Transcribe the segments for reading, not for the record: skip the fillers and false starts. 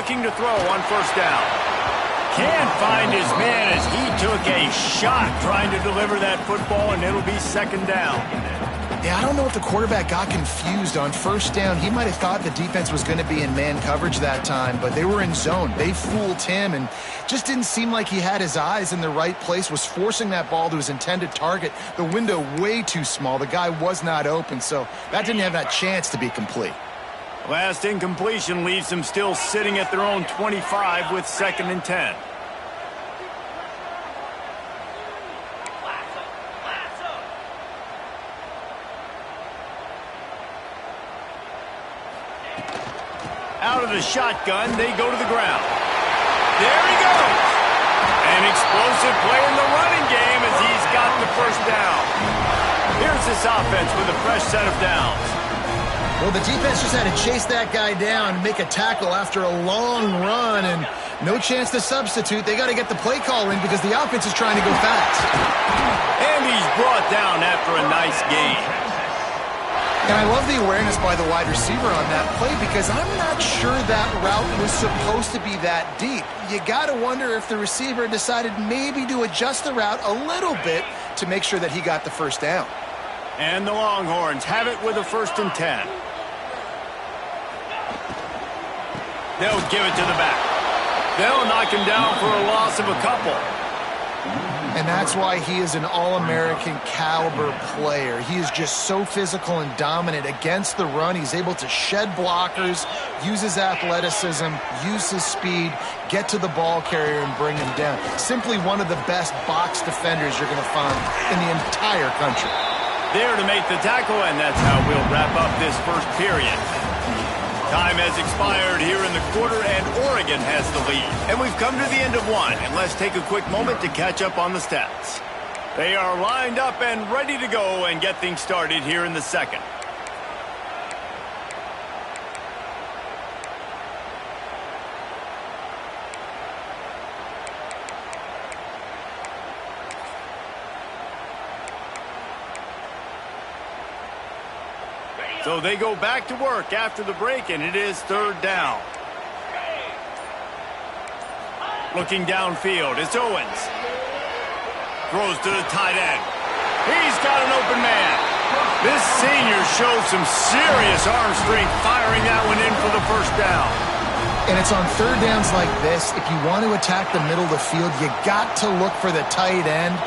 looking to throw on first down. Can't find his man as he took a shot trying to deliver that football, and it'll be second down. Yeah, I don't know if the quarterback got confused on first down. He might have thought the defense was going to be in man coverage that time, but they were in zone. They fooled him and just didn't seem like he had his eyes in the right place, was forcing that ball to his intended target. The window way too small. The guy was not open, so that didn't have that chance to be complete. Last incompletion leaves them still sitting at their own 25 with 2nd and 10. Out of the shotgun, they go to the ground. There he goes. An explosive play in the running game as he's got the first down. Here's this offense with a fresh set of downs. Well, the defense just had to chase that guy down and make a tackle after a long run, and no chance to substitute. They got to get the play call in because the offense is trying to go fast. And he's brought down after a nice gain. And I love the awareness by the wide receiver on that play because I'm not sure that route was supposed to be that deep. You got to wonder if the receiver decided maybe to adjust the route a little bit to make sure that he got the first down. And the Longhorns have it with a 1st and 10. They'll give it to the back. They'll knock him down for a loss of a couple. And that's why he is an All-American caliber player. He is just so physical and dominant against the run. He's able to shed blockers, use his athleticism, use his speed, get to the ball carrier and bring him down. Simply one of the best box defenders you're going to find in the entire country. There to make the tackle, and that's how we'll wrap up this first period. Time has expired here in the quarter, and Oregon has the lead. And we've come to the end of one, and let's take a quick moment to catch up on the stats. They are lined up and ready to go and get things started here in the second. So they go back to work after the break, and it is 3rd down. Looking downfield, it's Owens. Throws to the tight end. He's got an open man. This senior shows some serious arm strength firing that one in for the first down. And it's on 3rd downs like this. If you want to attack the middle of the field, you got to look for the tight end.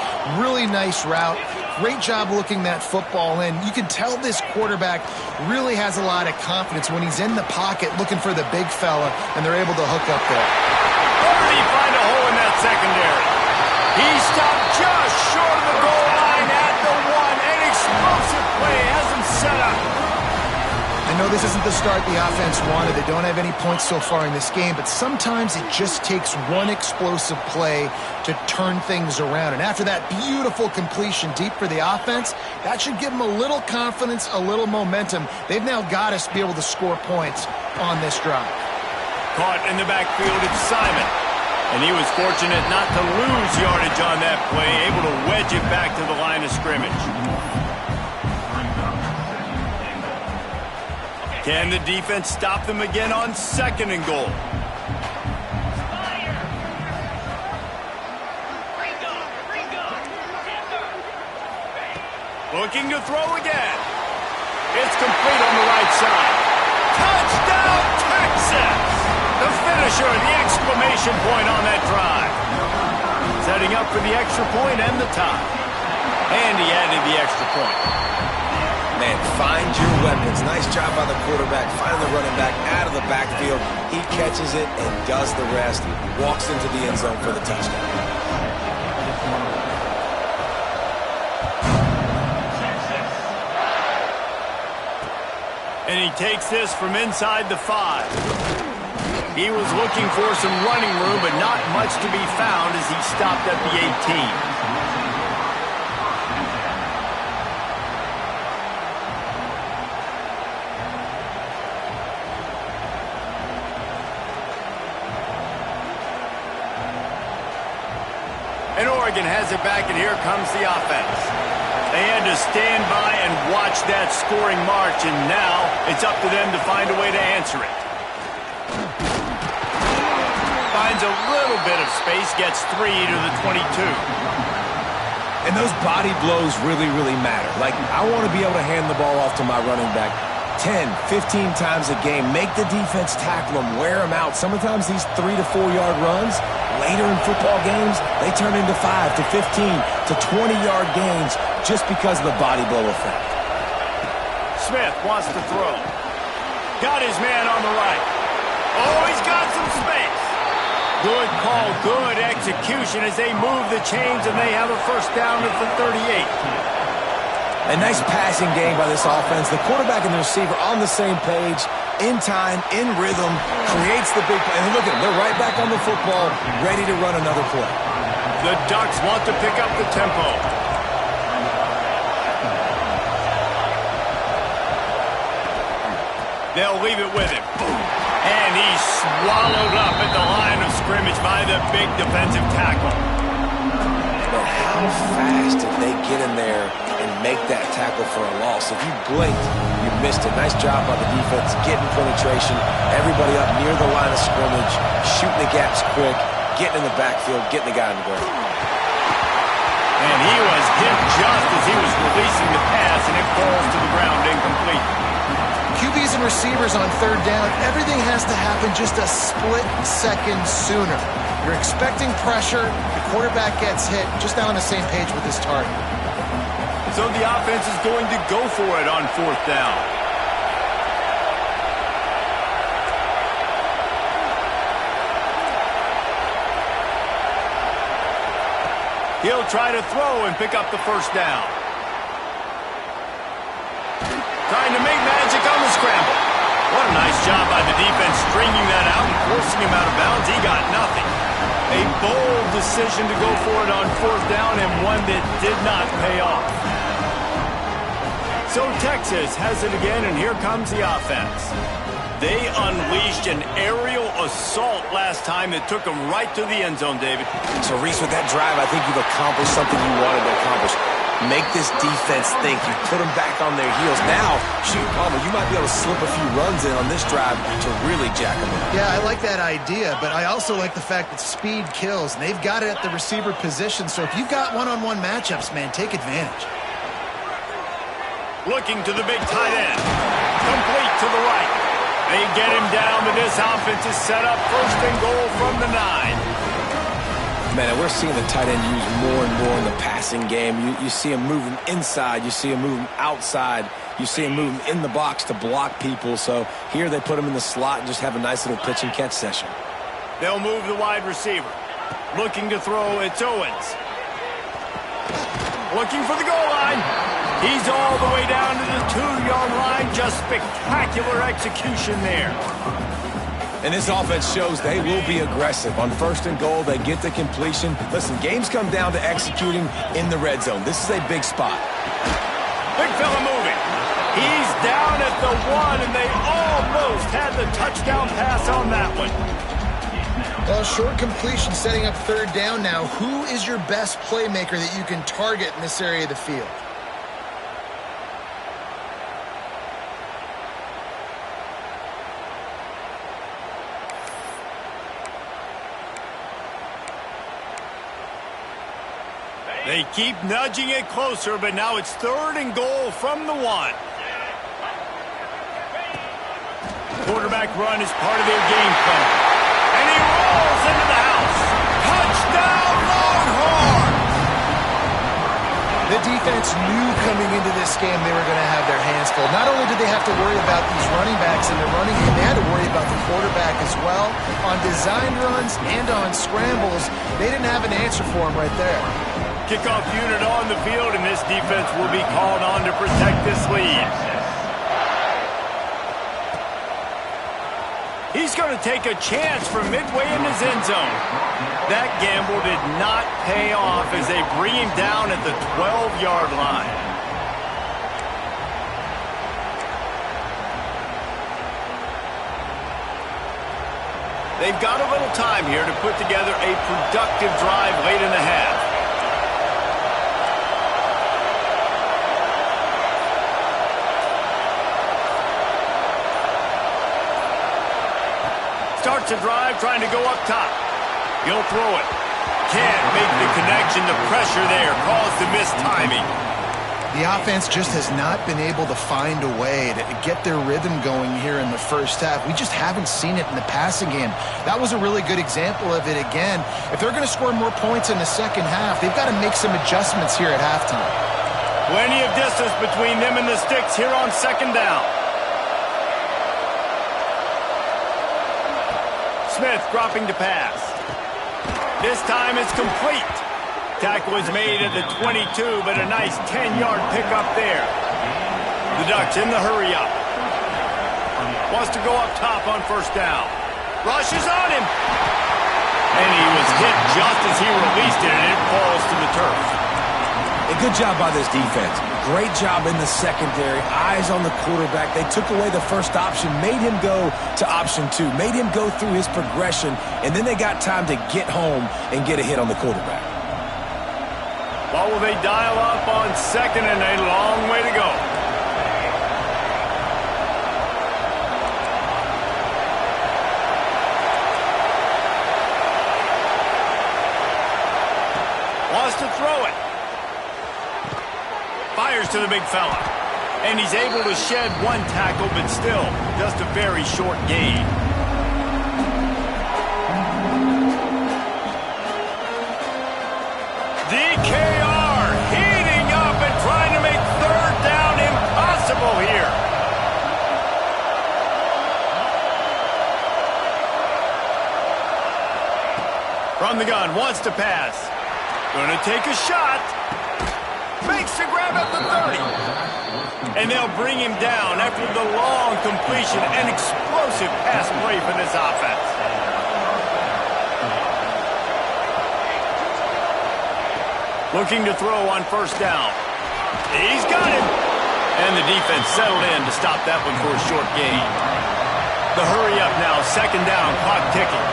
Really nice route. Great job looking that football in. You can tell this quarterback really has a lot of confidence when he's in the pocket looking for the big fella, and they're able to hook up there. Where did he find a hole in that secondary? He stopped just short of the goal line at the 1. An explosive play has him set up. I know this isn't the start the offense wanted. They don't have any points so far in this game, but sometimes it just takes one explosive play to turn things around. And after that beautiful completion deep for the offense, that should give them a little confidence, a little momentum. They've now got us to be able to score points on this drive. Caught in the backfield, it's Simon. And he was fortunate not to lose yardage on that play, able to wedge it back to the line of scrimmage. Can the defense stop them again on 2nd and goal? Looking to throw again. It's complete on the right side. Touchdown, Texas! The finisher, the exclamation point on that drive. Setting up for the extra point and the tie. And he added the extra point. Man, find your weapons. Nice job by the quarterback, finding the running back out of the backfield. He catches it and does the rest. Walks into the end zone for the touchdown. And he takes this from inside the 5. He was looking for some running room, but not much to be found as he stopped at the 18. And Oregon has it back, and here comes the offense. They had to stand by and watch that scoring march, and now it's up to them to find a way to answer it. a little bit of space, gets 3 to the 22. And those body blows really, really matter. Like, I want to be able to hand the ball off to my running back 10, 15 times a game. Make the defense tackle them, wear them out. Sometimes these 3 to 4 yard runs, later in football games, they turn into 5 to 15 to 20-yard gains just because of the body blow effect. Smith wants to throw. Got his man on the right. Oh, he's got some space. Good call, good execution as they move the chains and they have a first down at the 38. A nice passing game by this offense. The quarterback and the receiver on the same page, in time, in rhythm, creates the big play. And look at them, they're right back on the football, ready to run another play. The Ducks want to pick up the tempo. They'll leave it with him. And he's swallowed up at the line of scrimmage by the big defensive tackle. But how fast did they get in there and make that tackle for a loss? If you blinked, you missed it. Nice job by the defense, getting penetration. Everybody up near the line of scrimmage, shooting the gaps quick, getting in the backfield, getting the guy on the ground. And he was hit just as he was releasing the pass, and it falls to the ground incomplete. QBs and receivers on third down, everything has to happen just a split second sooner. You're expecting pressure, the quarterback gets hit, just not on the same page with his target. So the offense is going to go for it on fourth down. He'll try to throw and pick up the first down. Trying to make magic on the scramble. What a nice job by the defense stringing that out and forcing him out of bounds. He got nothing. A bold decision to go for it on fourth down and one that did not pay off. So Texas has it again, and here comes the offense. They unleashed an aerial assault last time that took them right to the end zone, David. So, Reese, with that drive, I think you've accomplished something you wanted to accomplish. Make this defense think. You put them back on their heels. Now, shoot, Palmer, you might be able to slip a few runs in on this drive to really jack them up. Yeah, I like that idea, but I also like the fact that speed kills, and they've got it at the receiver position. So if you've got one-on-one matchups, man, take advantage. Looking to the big tight end. Complete to the right. They get him down, but this offense is set up first and goal from the 9. Man, and we're seeing the tight end used more and more in the passing game. You see him moving inside. You see him moving outside. You see him moving in the box to block people. So here they put him in the slot and just have a nice little pitch and catch session. They'll move the wide receiver. Looking to throw, it's Owens. Looking for the goal line. He's all the way down to the 2-yard line. Just spectacular execution there. And this offense shows they will be aggressive. On first and goal, they get the completion. Listen, games come down to executing in the red zone. This is a big spot. Big fella moving. He's down at the 1, and they almost had the touchdown pass on that one. Well, short completion setting up third down now. Who is your best playmaker that you can target in this area of the field? They keep nudging it closer, but now it's third and goal from the 1. Quarterback run is part of their game plan. And he rolls into the house. Touchdown, Longhorns! The defense knew coming into this game they were going to have their hands full. Not only did they have to worry about these running backs in the running game, they had to worry about the quarterback as well. On design runs and on scrambles, they didn't have an answer for him right there. Kickoff unit on the field, and this defense will be called on to protect this lead. He's going to take a chance from midway in his end zone. That gamble did not pay off as they bring him down at the 12-yard line. They've got a little time here to put together a productive drive late in the half. Starts a drive trying to go up top. He'll throw it. Can't make the connection. The pressure there caused the missed timing. The offense just has not been able to find a way to get their rhythm going here in the first half. We just haven't seen it in the passing game. That was a really good example of it again. If they're going to score more points in the second half, they've got to make some adjustments here at halftime. Plenty of distance between them and the sticks here on second down. Smith dropping to pass. This time it's complete. Tackle is made at the 22, but a nice 10-yard pickup there. The Ducks in the hurry up. Wants to go up top on first down. Rushes on him. And he was hit just as he released it, and it falls to the turf. A good job by this defense. Great job in the secondary. Eyes on the quarterback. They took away the first option, made him go to option 2, made him go through his progression, and then they got time to get home and get a hit on the quarterback. What will they dial up on second, and a long way to go? Wants to throw it. Fires to the big fella. And he's able to shed one tackle, but still just a very short gain. DKR heating up and trying to make third down impossible here. From the gun, wants to pass. Gonna take a shot. Makes the grab at the 30. And they'll bring him down after the long completion. An explosive pass play for this offense. Looking to throw on first down. He's got him. And the defense settled in to stop that one for a short gain. The hurry up now, second down, clock ticking.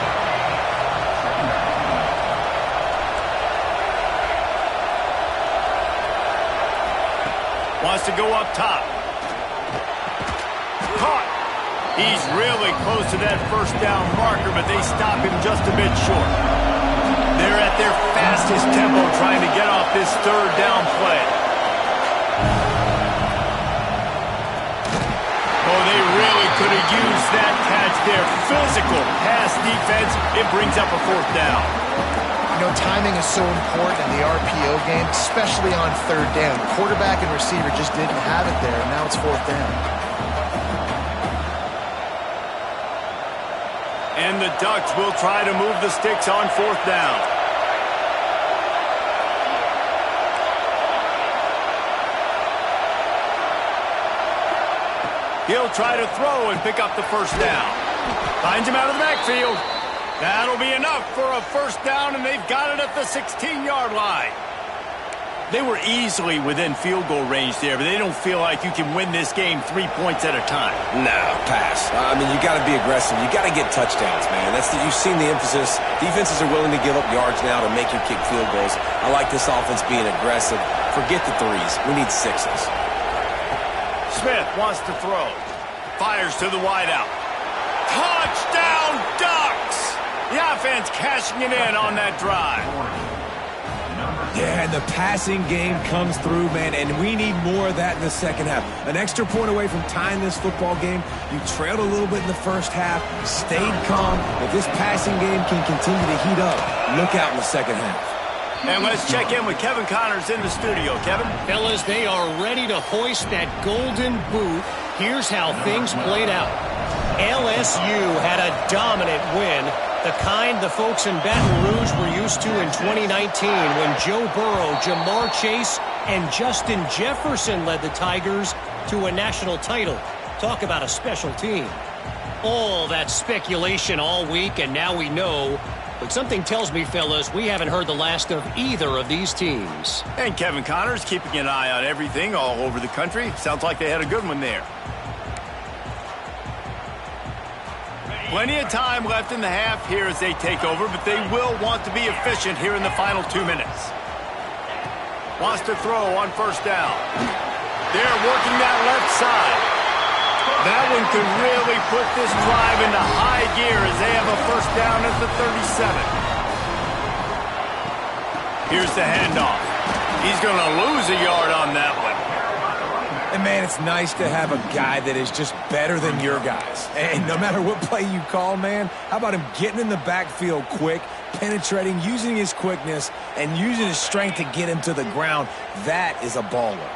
Wants to go up top. Caught. He's really close to that first down marker, but they stop him just a bit short. They're at their fastest tempo trying to get off this third down play. Oh, they really could have used that catch there. Physical pass defense. It brings up a fourth down. You know, timing is so important in the RPO game, especially on third down. Quarterback and receiver just didn't have it there, and now it's fourth down. And the Ducks will try to move the sticks on fourth down. He'll try to throw and pick up the first down. Finds him out of the backfield. That'll be enough for a first down, and they've got it at the 16-yard line. They were easily within field goal range there, but they don't feel like you can win this game 3 points at a time. No, pass. I mean, you got to be aggressive. You got to get touchdowns, man. You've seen the emphasis. Defenses are willing to give up yards now to make you kick field goals. I like this offense being aggressive. Forget the threes. We need sixes. Smith wants to throw. Fires to the wideout. Touchdown, Ducks! The offense cashing it in on that drive. Yeah, and the passing game comes through, man, and we need more of that in the second half. An extra point away from tying this football game. You trailed a little bit in the first half, stayed calm. If this passing game can continue to heat up, look out in the second half. And let's check in with Kevin Connors in the studio. Kevin? Fellas, they are ready to hoist that golden boot. Here's how things played out. LSU had a dominant win, the kind the folks in Baton Rouge were used to in 2019 when Joe Burrow, Jamar Chase, and Justin Jefferson led the Tigers to a national title. Talk about a special team. All that speculation all week, and now we know. But something tells me, fellas, we haven't heard the last of either of these teams. And Kevin Connors keeping an eye on everything all over the country. Sounds like they had a good one there. Plenty of time left in the half here as they take over, but they will want to be efficient here in the final 2 minutes. Wants to throw on first down. They're working that left side. That one could really put this drive into high gear as they have a first down at the 37. Here's the handoff. He's going to lose a yard on that one. And, man, it's nice to have a guy that is just better than your guys. And no matter what play you call, man, how about him getting in the backfield quick, penetrating, using his quickness, and using his strength to get him to the ground. That is a baller.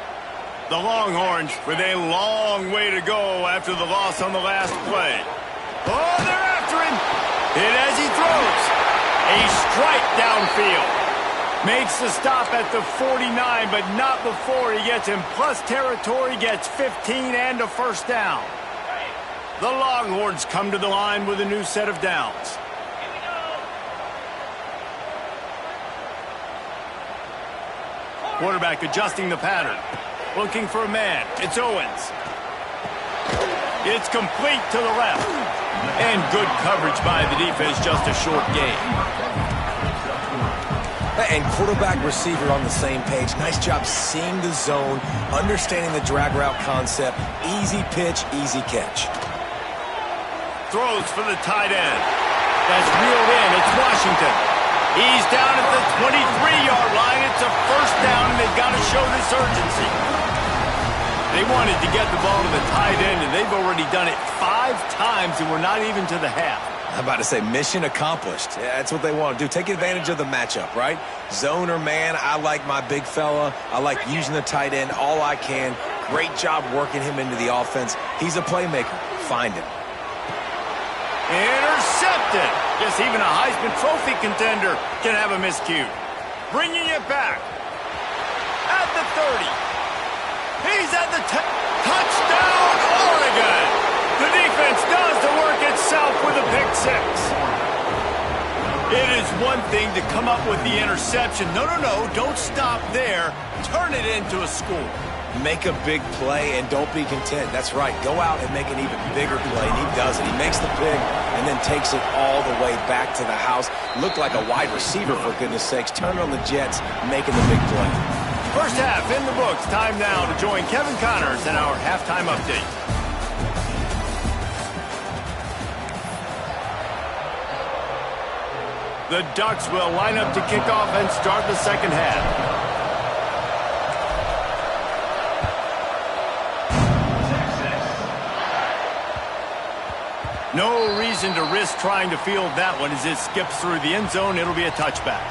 The Longhorns with a long way to go after the loss on the last play. Oh, they're after him. Hit as he throws. A strike downfield. Makes the stop at the 49, but not before he gets in plus territory, gets 15 and a first down. The Longhorns come to the line with a new set of downs. Quarterback adjusting the pattern. Looking for a man. It's Owens. It's complete to the left. And good coverage by the defense, just a short gain. And quarterback receiver on the same page. Nice job seeing the zone, understanding the drag route concept. Easy pitch, easy catch. Throws for the tight end. That's reeled in. It's Washington. He's down at the 23-yard line. It's a first down, and they've got to show this urgency. They wanted to get the ball to the tight end, and they've already done it 5 times, and we're not even to the half. I'm about to say mission accomplished. Yeah, that's what they want to do. Take advantage of the matchup, right? Zone or man, I like my big fella. I like using the tight end all I can. Great job working him into the offense. He's a playmaker. Find him. Intercepted. Yes, even a Heisman Trophy contender can have a miscue. Bringing it back. At the 30. He's at the touchdown, Oregon. The defense does the work itself with a pick six. It is one thing to come up with the interception. No, don't stop there. Turn it into a score. Make a big play and don't be content. That's right. Go out and make an even bigger play, and he does it. He makes the pick and then takes it all the way back to the house. Looked like a wide receiver, for goodness sakes. Turn it on the Jets, making the big play. First half in the books. Time now to join Kevin Connors in our halftime update. The Ducks will line up to kick off and start the second half. No reason to risk trying to field that one as it skips through the end zone. It'll be a touchback.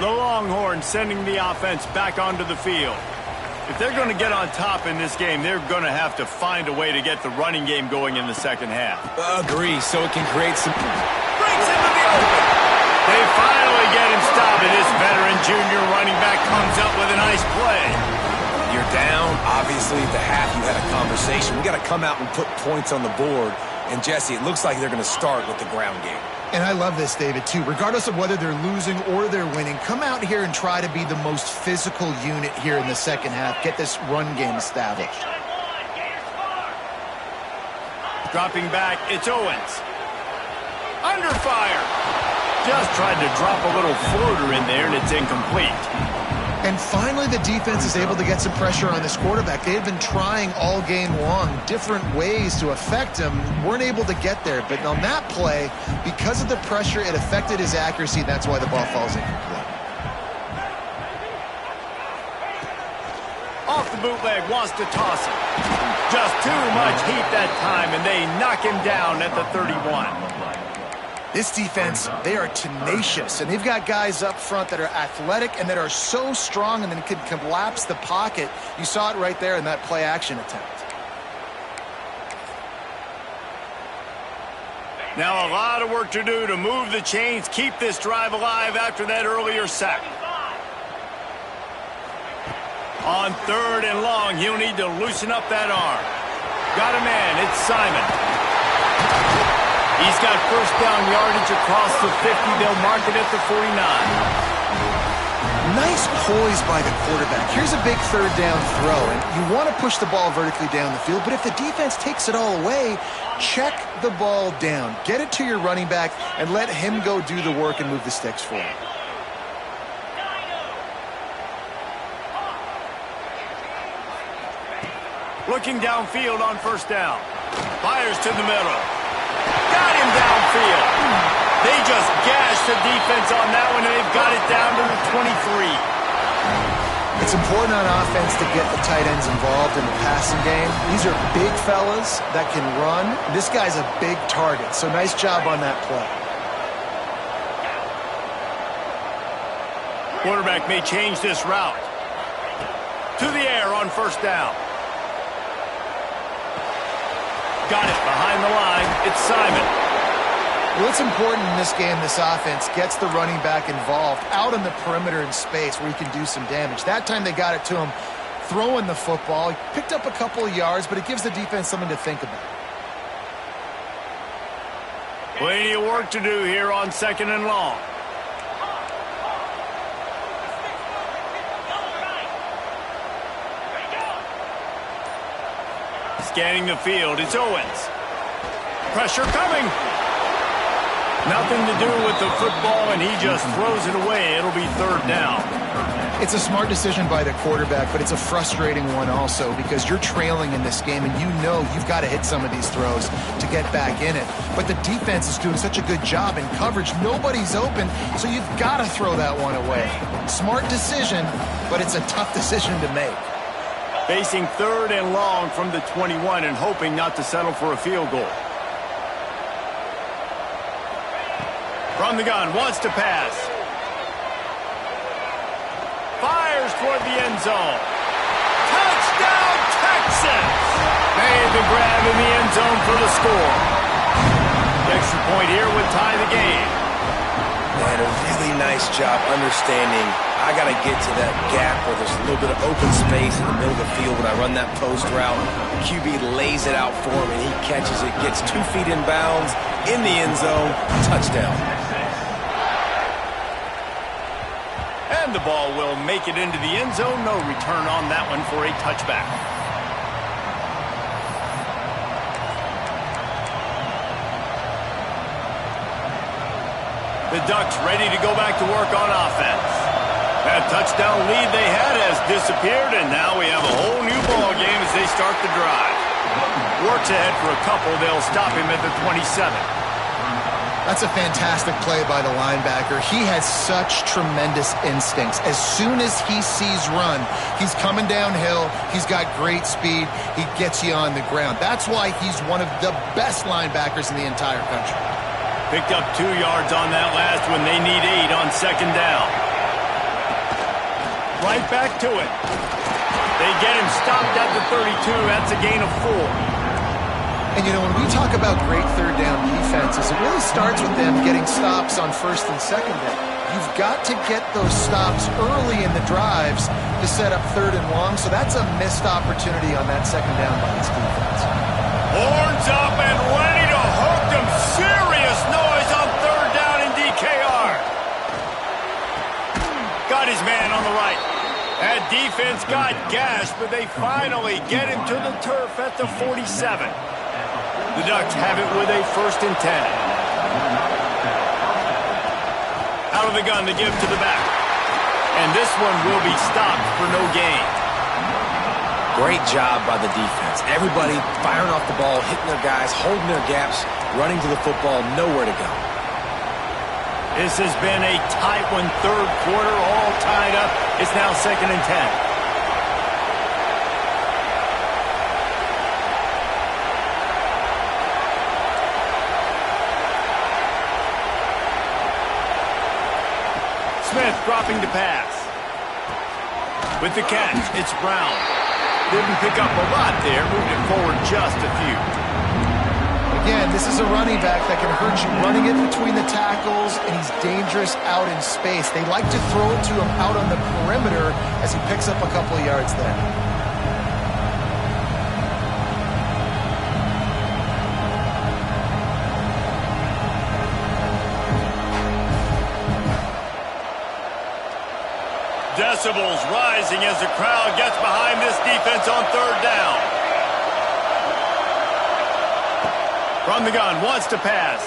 The Longhorns sending the offense back onto the field. If they're going to get on top in this game, they're going to have to find a way to get the running game going in the second half. Agree, so it can create some... Breaks into the open. They finally get him stopped, and this veteran junior running back comes up with a nice play. You're down. Obviously, at the half, you had a conversation. We got to come out and put points on the board. And, Jesse, it looks like they're going to start with the ground game. And I love this, David, too. Regardless of whether they're losing or they're winning, come out here and try to be the most physical unit here in the second half. Get this run game established. Dropping back, it's Owens. Under fire. Just tried to drop a little floater in there, and it's incomplete. And finally, the defense is able to get some pressure on this quarterback. They had been trying all game long different ways to affect him. Weren't able to get there. But on that play, because of the pressure, it affected his accuracy. That's why the ball falls incomplete. Off the bootleg, wants to toss it. Just too much heat that time, and they knock him down at the 31. This defense, they are tenacious, and they've got guys up front that are athletic and that are so strong and then can collapse the pocket. You saw it right there in that play-action attempt. Now a lot of work to do to move the chains, keep this drive alive after that earlier sack. On 3rd and long, he'll need to loosen up that arm. Got a man, it's Simon. He's got first down yardage across the 50. They'll mark it at the 49. Nice poise by the quarterback. Here's a big 3rd down throw, and you want to push the ball vertically down the field, but if the defense takes it all away, check the ball down. Get it to your running back and let him go do the work and move the sticks for him. Looking downfield on first down. Fires to the middle. Got him downfield. They just gashed the defense on that one, and they've got it down to the 23. It's important on offense to get the tight ends involved in the passing game. These are big fellas that can run. This guy's a big target, so nice job on that play. Quarterback may change this route. To the air on first down. Got it behind the line. It's Simon. Well, it's important in this game, this offense gets the running back involved out on the perimeter in space where he can do some damage. That time they got it to him throwing the football. He picked up a couple of yards, but it gives the defense something to think about. Plenty of work to do here on 2nd and long. Scanning the field, it's Owens. Pressure coming. Nothing to do with the football, and he just throws it away. It'll be 3rd down. It's a smart decision by the quarterback, but it's a frustrating one also because you're trailing in this game, and you know you've got to hit some of these throws to get back in it. But the defense is doing such a good job in coverage. Nobody's open, so you've got to throw that one away. Smart decision, but it's a tough decision to make. Facing 3rd and long from the 21 and hoping not to settle for a field goal. From the gun, wants to pass. Fires toward the end zone. Touchdown, Texans! Made the grab in the end zone for the score. The extra point here would tie the game. Man, a really nice job understanding I got to get to that gap where there's a little bit of open space in the middle of the field when I run that post route. QB lays it out for him, and he catches it, gets 2 feet in bounds, in the end zone, touchdown. And the ball will make it into the end zone. No return on that one for a touchback. The Ducks ready to go back to work on offense. That touchdown lead they had has disappeared, and now we have a whole new ball game as they start the drive. Works ahead for a couple. They'll stop him at the 27. That's a fantastic play by the linebacker. He has such tremendous instincts. As soon as he sees run, he's coming downhill. He's got great speed. He gets you on the ground. That's why he's one of the best linebackers in the entire country. Picked up 2 yards on that last one. They need 8 on 2nd down. Right back to it. They get him stopped at the 32. That's a gain of 4. And, you know, when we talk about great 3rd down defenses, it really starts with them getting stops on 1st and 2nd down. You've got to get those stops early in the drives to set up 3rd and long, so that's a missed opportunity on that 2nd down by this defense. Horns up and ready to hook them. Serious noise on 3rd down in DKR. Got his man on the right. That defense got gashed, but they finally get him to the turf at the 47. The Ducks have it with a 1st and 10. Out of the gun to give to the back. And this one will be stopped for no gain. Great job by the defense. Everybody firing off the ball, hitting their guys, holding their gaps, running to the football, nowhere to go. This has been a tight one, 3rd quarter, all tied up. It's now 2nd and 10. Smith dropping to pass. With the catch, it's Brown. Didn't pick up a lot there, moved it forward just a few. Again, this is a running back that can hurt you running it between the tackles, and he's dangerous out in space. They like to throw it to him out on the perimeter as he picks up a couple of yards there. Decibels rising as the crowd gets behind this defense on 3rd down. From the gun, wants to pass.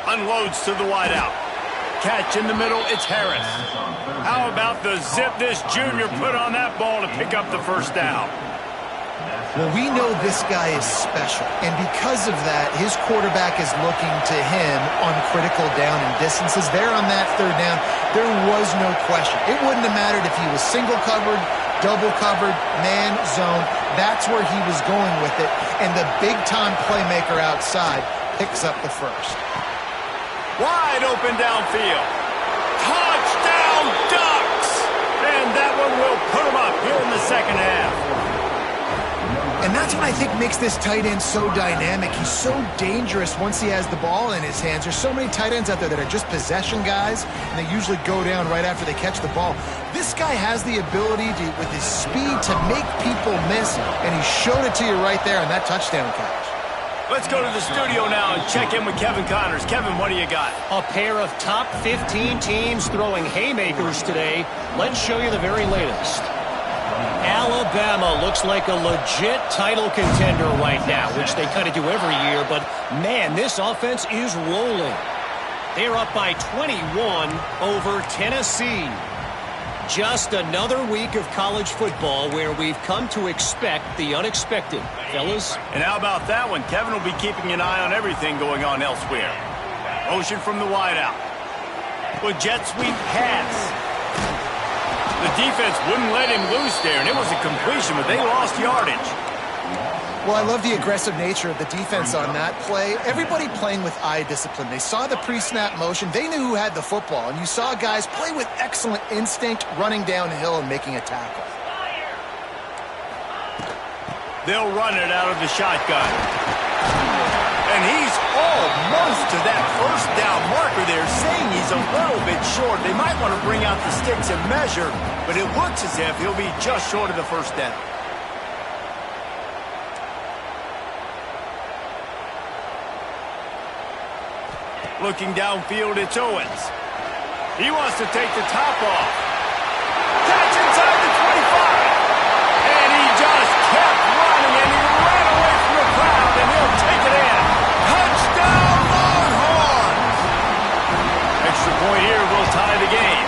Unloads to the wideout. Catch in the middle, it's Harris. How about the zip this junior put on that ball to pick up the 1st down? Well, we know this guy is special, and because of that, his quarterback is looking to him on critical down and distances. There on that third down, there was no question. It wouldn't have mattered if he was single covered, double covered, man, zone. That's where he was going with it, and the big-time playmaker outside picks up the first. Wide open downfield. Touchdown, Ducks! And that one will put them up here in the second half. And that's what I think makes this tight end so dynamic. He's so dangerous once he has the ball in his hands. There's so many tight ends out there that are just possession guys, and they usually go down right after they catch the ball. This guy has the ability to, with his speed, to make people miss, and he showed it to you right there on that touchdown catch. Let's go to the studio now and check in with Kevin Connors. Kevin, what do you got? A pair of top 15 teams throwing haymakers today. Let's show you the very latest. Alabama looks like a legit title contender right now, which they kind of do every year, but man, this offense is rolling. They're up by 21 over Tennessee. Just another week of college football where we've come to expect the unexpected, fellas. And how about that one? Kevin will be keeping an eye on everything going on elsewhere. Motion from the wideout. With jet sweep pass. The defense wouldn't let him loose there, and it was a completion, but they lost yardage. Well, I love the aggressive nature of the defense on that play. Everybody playing with eye discipline. They saw the pre-snap motion. They knew who had the football, and you saw guys play with excellent instinct, running downhill and making a tackle. They'll run it out of the shotgun. And he's almost to that first down marker there, saying he's a little bit short. They might want to bring out the sticks and measure, but it looks as if he'll be just short of the first down. Looking downfield, it's Owens. He wants to take the top off. Catch inside the 25. And he just kept running, and he ran away from the crowd, and he'll take it in. Touchdown, Longhorns! Extra point here will tie the game.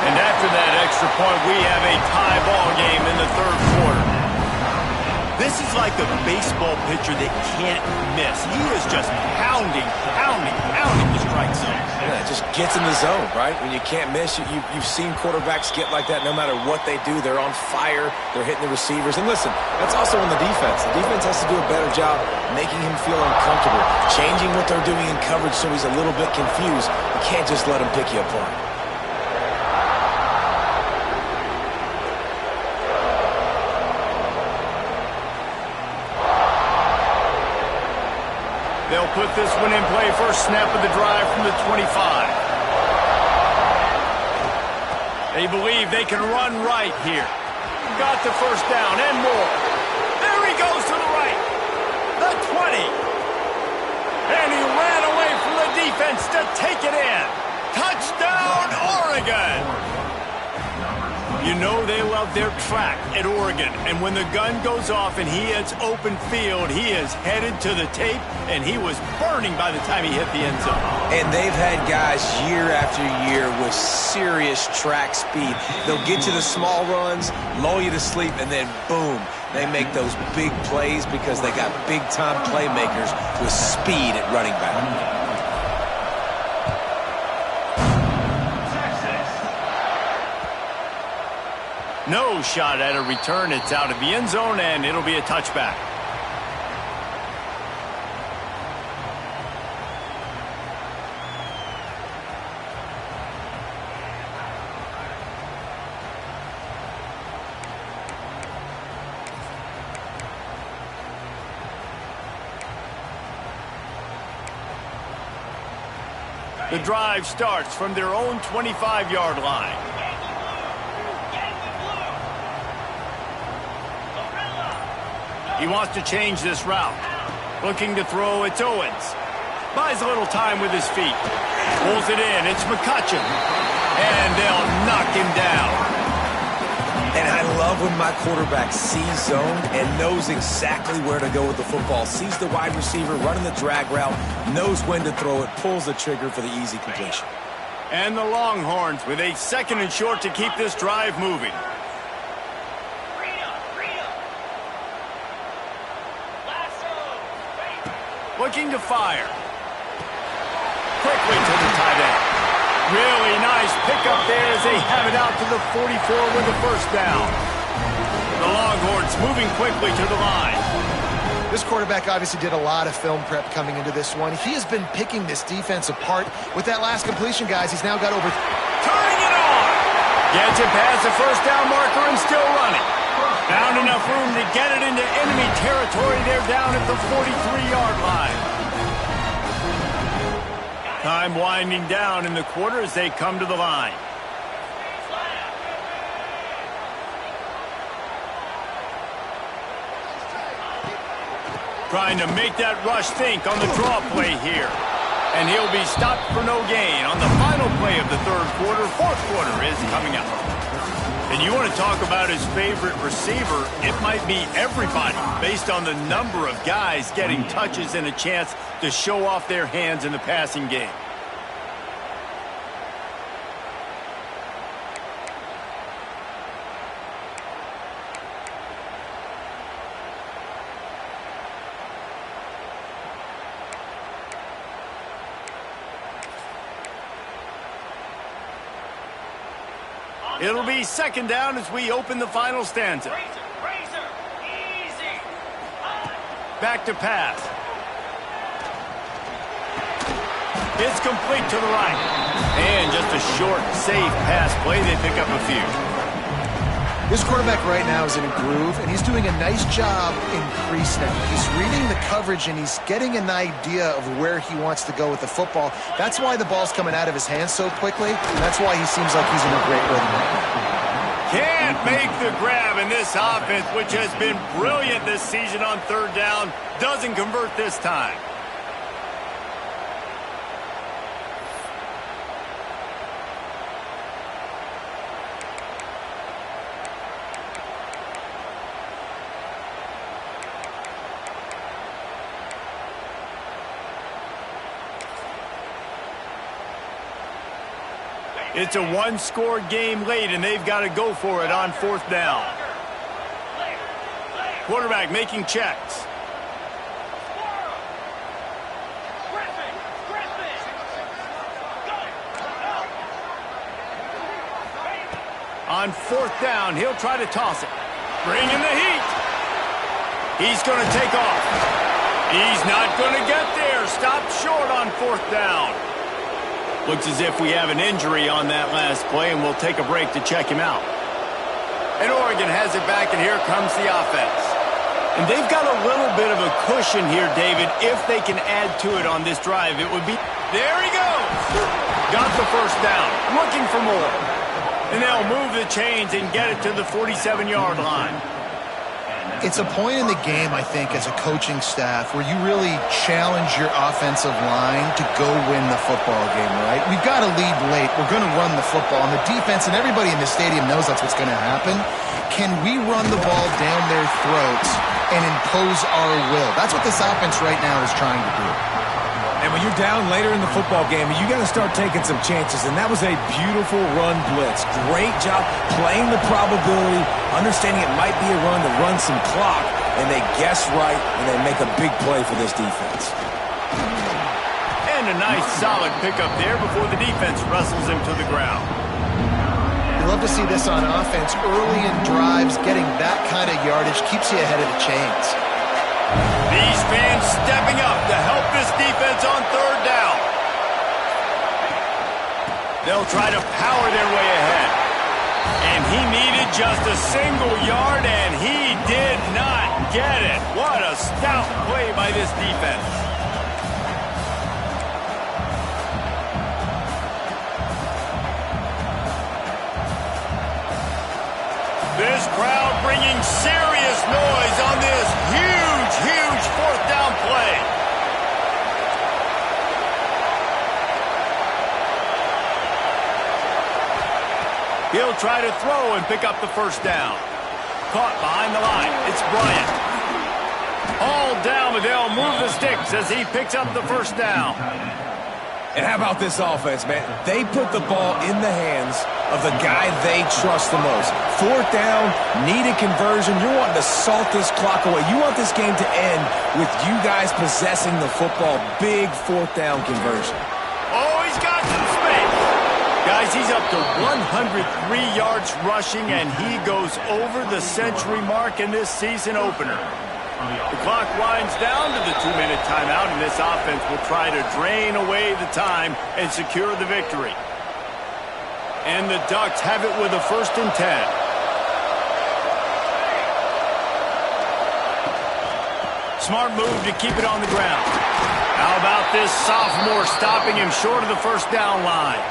And after that extra point, we have a tie ball game in the third quarter. This is like a baseball pitcher that can't miss. He is just pounding the strike zone. Yeah, it just gets in the zone, right? When you can't miss, you've seen quarterbacks get like that no matter what they do. They're on fire. They're hitting the receivers. And listen, that's also on the defense. The defense has to do a better job making him feel uncomfortable, changing what they're doing in coverage so he's a little bit confused. You can't just let him pick you apart. They'll put this one in play. First snap of the drive from the 25. They believe they can run right here. Got the first down and more. There he goes to the right. The 20. And he ran away from the defense to take it in. Touchdown, Oregon! You know they love their track at Oregon. And when the gun goes off and he hits open field, he is headed to the tape, and he was burning by the time he hit the end zone. And they've had guys year after year with serious track speed. They'll get you the small runs, lull you to sleep, and then boom, they make those big plays because they got big-time playmakers with speed at running back. No shot at a return. It's out of the end zone, and it'll be a touchback. The drive starts from their own 25-yard line. He wants to change this route. Looking to throw, it's Owens. Buys a little time with his feet. Pulls it in, it's McCutcheon. And they'll knock him down. And I love when my quarterback sees zone and knows exactly where to go with the football. Sees the wide receiver running the drag route, knows when to throw it, pulls the trigger for the easy completion. And the Longhorns with a second and short to keep this drive moving. Looking to fire. Quickly to the tight end. Really nice pickup there as they have it out to the 44 with the first down. The Longhorns moving quickly to the line. This quarterback obviously did a lot of film prep coming into this one. He has been picking this defense apart. With that last completion, guys, he's now got over... Turning it on! Gets it past the first down marker and still running. Found enough room to get it into enemy territory. They're down at the 43-yard line. Time winding down in the quarter as they come to the line. Trying to make that rush think on the draw play here. And he'll be stopped for no gain on the final play of the third quarter. Fourth quarter is coming up. And you want to talk about his favorite receiver, it might be everybody based on the number of guys getting touches and a chance to show off their hands in the passing game. It'll be second down as we open the final stanza. Back to pass. It's complete to the right. And just a short, safe pass play. They pick up a few. This quarterback right now is in a groove, and he's doing a nice job in pre-snap. He's reading the coverage, and he's getting an idea of where he wants to go with the football. That's why the ball's coming out of his hands so quickly, and that's why he seems like he's in a great rhythm right now. Can't make the grab in this offense, which has been brilliant this season on third down. Doesn't convert this time. It's a one-score game late, and they've got to go for it on fourth down. Quarterback making checks. On fourth down, he'll try to toss it. Bring in the heat. He's going to take off. He's not going to get there. Stopped short on fourth down. Looks as if we have an injury on that last play, and we'll take a break to check him out. And Oregon has it back, and here comes the offense. And they've got a little bit of a cushion here, David. If they can add to it on this drive, it would be... There he goes! Got the first down. Looking for more. And they'll move the chains and get it to the 47-yard line. It's a point in the game, I think, as a coaching staff where you really challenge your offensive line to go win the football game, right? We've got to lead late. We're going to run the football. And the defense and everybody in the stadium knows that's what's going to happen. Can we run the ball down their throats and impose our will? That's what this offense right now is trying to do. And when you're down later in the football game, you got to start taking some chances. And that was a beautiful run blitz. Great job playing the probability, understanding it might be a run to run some clock. And they guess right, and they make a big play for this defense. And a nice solid pickup there before the defense wrestles him to the ground. You love to see this on offense. Early in drives, getting that kind of yardage keeps you ahead of the chains. These fans stepping up to help this defense on third down. They'll try to power their way ahead. And he needed just a single yard, and he did not get it. What a stout play by this defense. This crowd bringing serious noise on this huge fourth down play. He'll try to throw and pick up the first down. Caught behind the line. It's Bryant. All down, but they'll move the sticks as he picks up the first down. And how about this offense, man? They put the ball in the hands of the guy they trust the most. Fourth down, needed conversion. You're wanting to salt this clock away. You want this game to end with you guys possessing the football. Big fourth down conversion. Oh, he's got some space. Guys, he's up to 103 yards rushing, and he goes over the century mark in this season opener. The clock winds down to the 2-minute timeout, and this offense will try to drain away the time and secure the victory. And the Ducks have it with a 1st and 10. Smart move to keep it on the ground. How about this sophomore stopping him short of the 1st down line?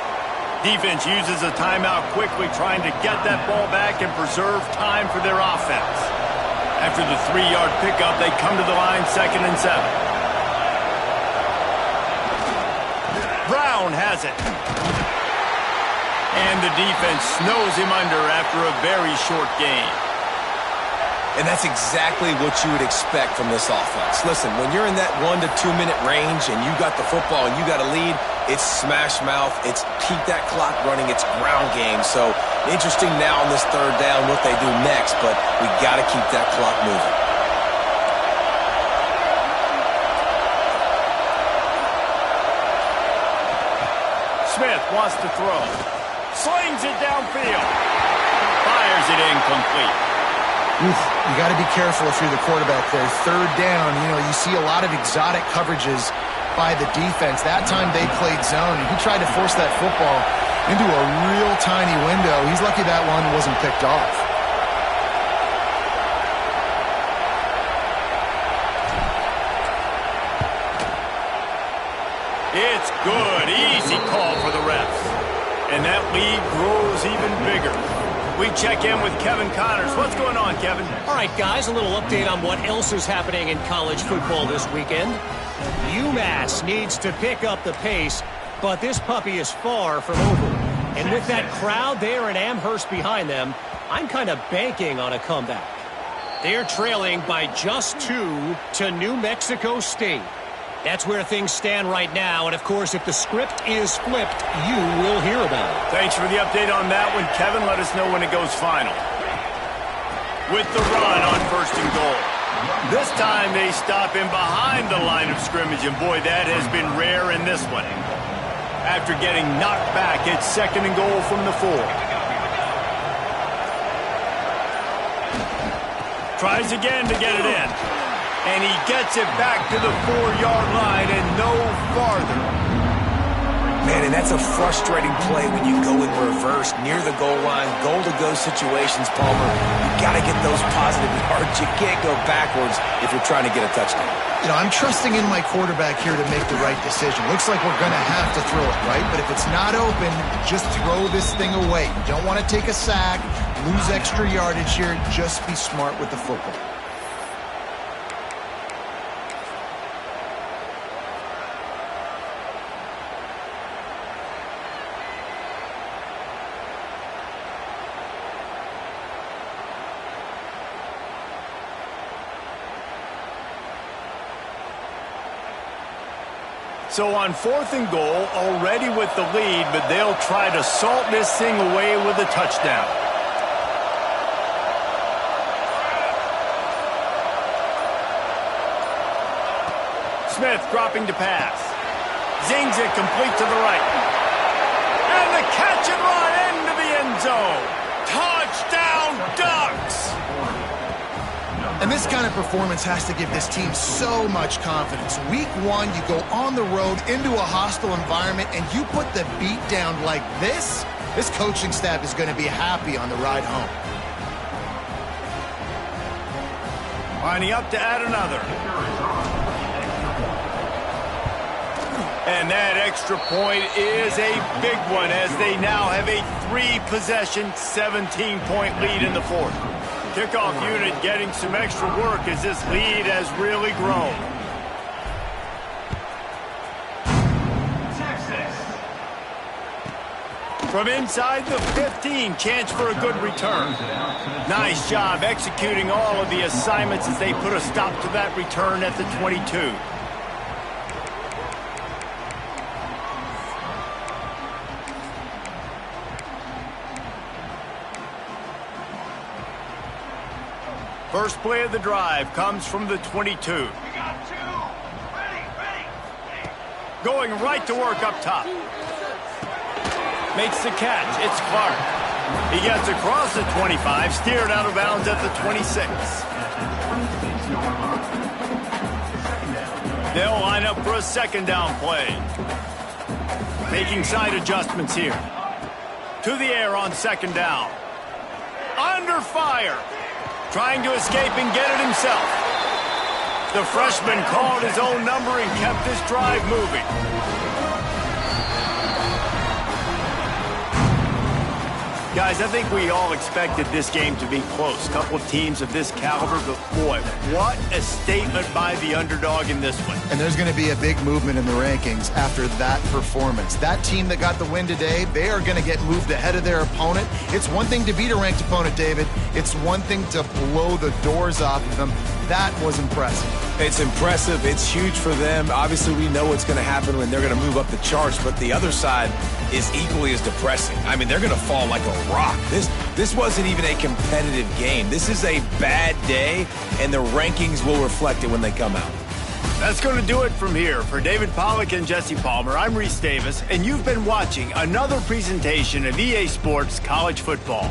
Defense uses a timeout quickly, trying to get that ball back and preserve time for their offense. After the 3-yard pickup, they come to the line 2nd and 7. Brown has it. And the defense snows him under after a very short game. And that's exactly what you would expect from this offense. Listen, when you're in that 1 to 2 minute range and you got the football and you got a lead, it's smash mouth, it's keep that clock running, it's ground game. So interesting now on this 3rd down what they do next, but we got to keep that clock moving. Smith wants to throw. Slings it downfield. Fires it incomplete. You got to be careful if you're the quarterback there. 3rd down, you see a lot of exotic coverages by the defense. That time they played zone, and he tried to force that football into a real tiny window. He's lucky that one wasn't picked off. It's good. Easy call for the refs. And that lead grows even bigger. We check in with Kevin Connors. What's going on, Kevin? All right, guys, a little update on what else is happening in college football this weekend. UMass needs to pick up the pace, but this puppy is far from over. And with that crowd there in Amherst behind them, I'm kind of banking on a comeback. They're trailing by just 2 to New Mexico State. That's where things stand right now, and of course, if the script is flipped, you will hear about it. Thanks for the update on that one, Kevin. Let us know when it goes final. With the run on 1st and goal. This time they stop him behind the line of scrimmage, and boy, that has been rare in this one. After getting knocked back, it's 2nd and goal from the 4. Tries again to get it in. And he gets it back to the 4-yard line and no farther. Man, and that's a frustrating play when you go in reverse near the goal line, goal-to-go situations, Palmer. You got to get those positive yards. You can't go backwards if you're trying to get a touchdown. I'm trusting in my quarterback here to make the right decision. Looks like we're going to have to throw it, right? But if it's not open, just throw this thing away. You don't want to take a sack, lose extra yardage here. Just be smart with the football. So on 4th and goal, already with the lead, but they'll try to salt this thing away with a touchdown. Smith dropping to pass. Zings it complete to the right. And the catch and run into the end zone. Touchdown, Ducks! And this kind of performance has to give this team so much confidence. Week 1, you go on the road into a hostile environment, and you put the beat down like this, this coaching staff is going to be happy on the ride home. Lining up to add another. And that extra point is a big one as they now have a 3-possession, 17-point lead in the 4th. Kickoff unit getting some extra work as this lead has really grown. From inside the 15, chance for a good return. Nice job executing all of the assignments as they put a stop to that return at the 22. First play of the drive comes from the 22. Going right to work up top. Makes the catch. It's Clark. He gets across the 25, steered out of bounds at the 26. They'll line up for a second down play. Making side adjustments here. To the air on second down. Under fire. Trying to escape and get it himself. The freshman called his own number and kept this drive moving. Guys, I think we all expected this game to be close. Couple of teams of this caliber, but boy, what a statement by the underdog in this one. And there's going to be a big movement in the rankings after that performance. That team that got the win today, they are going to get moved ahead of their opponent. It's one thing to beat a ranked opponent, David. It's one thing to blow the doors off of them. That was impressive. It's impressive. It's huge for them. Obviously, we know what's going to happen when they're going to move up the charts, but the other side is equally as depressing. I mean, they're going to fall like a rock. This wasn't even a competitive game. This is a bad day, and the rankings will reflect it when they come out. That's going to do it from here. For David Pollack and Jesse Palmer, I'm Reese Davis, and you've been watching another presentation of EA Sports College Football.